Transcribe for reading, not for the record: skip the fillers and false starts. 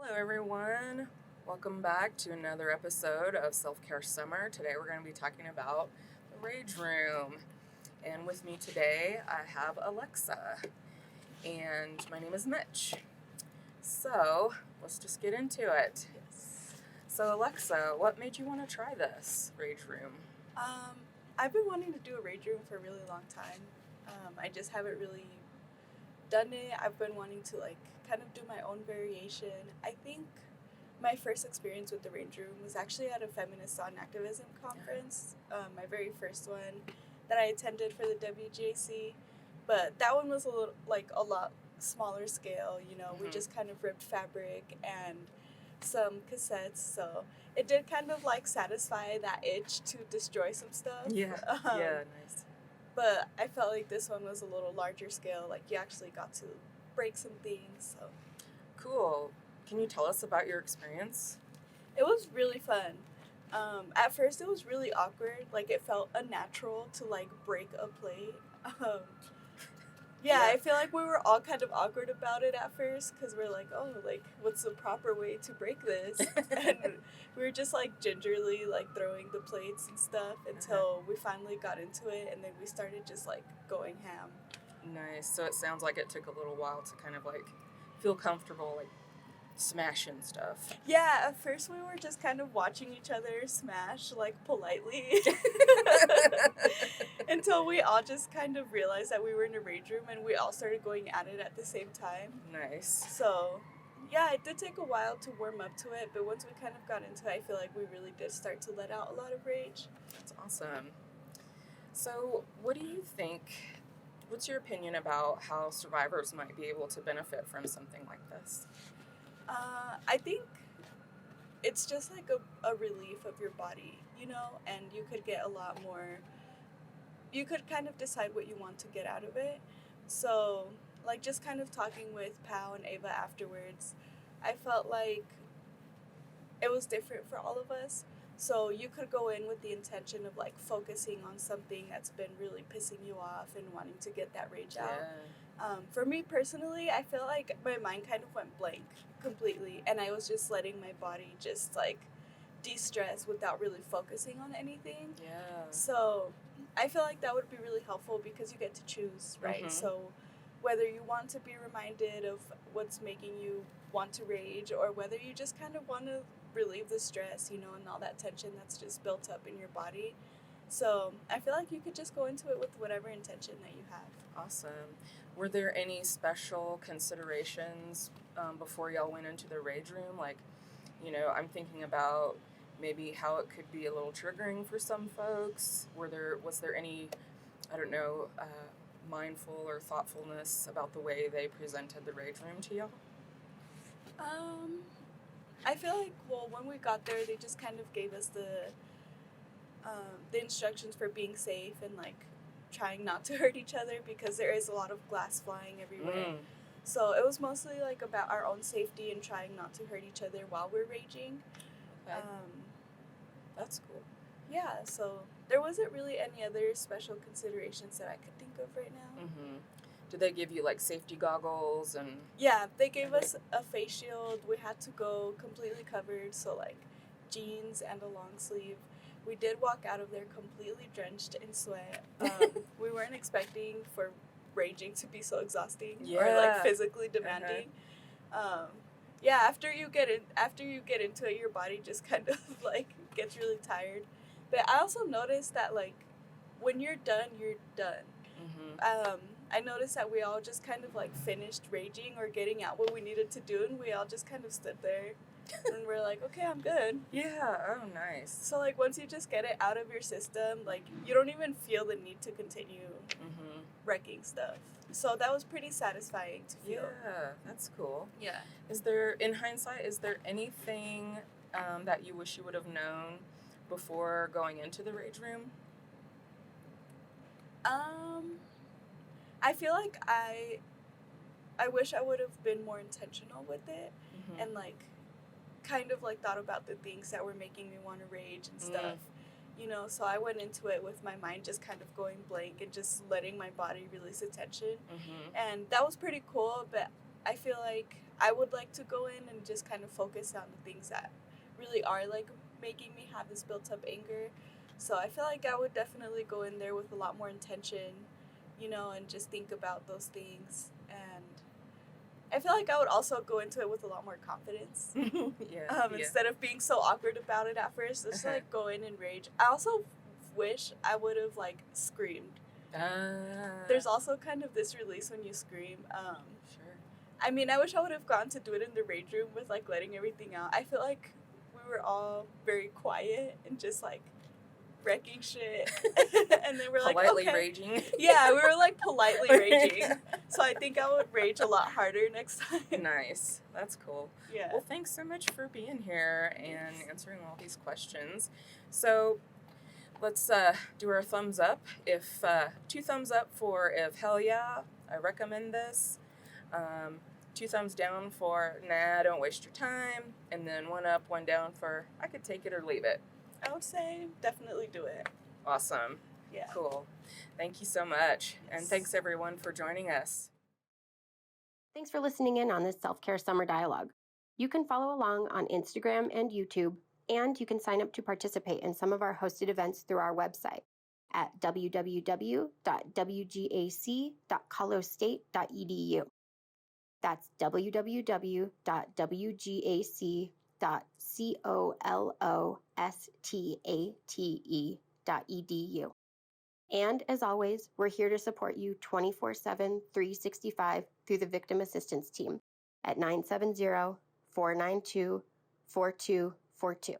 Hello, everyone. Welcome back to another episode of Self Care Summer. Today, we're going to be talking about the Rage Room. And with me today, I have Alexa. And my name is Mitch. So, let's just get into it. So, Alexa, what made you want to try this Rage Room? I've been wanting to do a rage room for a really long time. I just haven't really done it. I've been wanting to kind of do my own variation. I think my first experience with the rage room was actually at a feminist on activism conference, my very first one that I attended for the WGAC. But that one was a lot smaller scale. We just kind of ripped fabric and some cassettes, so it did kind of satisfy that itch to destroy some stuff. Yeah, nice. But I felt like this one was a little larger scale. Like, you actually got to break some things. So Cool. Can you tell us about your experience? it was really fun. At first, it was really awkward. Like, it felt unnatural to break a plate. Yeah, I feel like we were all kind of awkward about it at first because we're like, oh, what's the proper way to break this? And we were just gingerly throwing the plates and stuff until we finally got into it, and then we started just going ham. Nice. So it sounds like it took a little while to kind of feel comfortable smashing stuff. Yeah, at first we were just kind of watching each other smash politely until we all just kind of realized that we were in a rage room and we all started going at it at the same time. Nice. So yeah, it did take a while to warm up to it, but once we kind of got into it, I feel like we really did start to let out a lot of rage. That's awesome. So what do you think, what's your opinion about how survivors might be able to benefit from something like this? I think it's just a relief of your body, and you could get a lot more, you could kind of decide what you want to get out of it. So just kind of talking with Pao and Ava afterwards, I felt like it was different for all of us. So you could go in with the intention of focusing on something that's been really pissing you off and wanting to get that rage out. For me personally, I feel like my mind kind of went blank completely, and I was just letting my body just de-stress without really focusing on anything. Yeah. So I feel like that would be really helpful because you get to choose, right? Mhm. So whether you want to be reminded of what's making you want to rage, or whether you just kind of want to relieve the stress, and all that tension that's just built up in your body. So I feel like you could just go into it with whatever intention that you have. Awesome. Were there any special considerations before y'all went into the rage room? I'm thinking about maybe how it could be a little triggering for some folks. Was there any, I don't know, mindful or thoughtfulness about the way they presented the rage room to y'all? I feel like, when we got there, they just kind of gave us the instructions for being safe and trying not to hurt each other, because there is a lot of glass flying everywhere. So it was mostly about our own safety and trying not to hurt each other while we're raging. Okay. That's cool. Yeah, so there wasn't really any other special considerations that I could think of right now. Mm-hmm. Did they give you safety goggles and? Yeah, they gave us a face shield. We had to go completely covered, so jeans and a long sleeve. We did walk out of there completely drenched in sweat. We weren't expecting for raging to be so exhausting or physically demanding. Yeah, after you get into it, your body just kind of gets really tired. But I also noticed that when you're done, you're done. Mm-hmm. I noticed that we all just kind of finished raging or getting out what we needed to do, and we all just kind of stood there and we're like, okay, I'm good. Yeah. Oh, nice. So once you just get it out of your system, you don't even feel the need to continue wrecking stuff. So that was pretty satisfying to feel. Yeah, that's cool. Yeah. In hindsight, is there anything that you wish you would have known before going into the rage room? I feel like I wish I would have been more intentional with it, and kind of thought about the things that were making me want to rage and stuff. So I went into it with my mind just kind of going blank and just letting my body release the tension. And that was pretty cool, but I feel like I would like to go in and just kind of focus on the things that really are like making me have this built up anger. So I feel like I would definitely go in there with a lot more intention, and just think about those things. And I feel like I would also go into it with a lot more confidence. Yeah. Instead of being so awkward about it at first, just like go in and rage. I also wish I would have like screamed. There's also kind of this release when you scream. Sure. I mean, I wish I would have gone to do it in the rage room with like letting everything out. I feel like we were all very quiet and just like wrecking shit, and then we're like Politely okay. raging. Yeah, we were like politely raging. So I think I would rage a lot harder next time. Nice. That's cool. Yeah. Well, thanks so much for being here and answering all these questions. So let's do our thumbs up. If 2 thumbs up for if hell yeah, I recommend this. 2 thumbs down for nah, don't waste your time. And then 1 up, 1 down for I could take it or leave it. I would say definitely do it. Awesome. Yeah. Cool. Thank you so much. And thanks everyone for joining us. Thanks for listening in on this Self-Care Summer Dialogue. You can follow along on Instagram and YouTube, and you can sign up to participate in some of our hosted events through our website at www.wgac.colostate.edu. That's www.wgac.colostate.edu. And as always, we're here to support you 24/7, 365 through the Victim Assistance Team at 970-492-4242.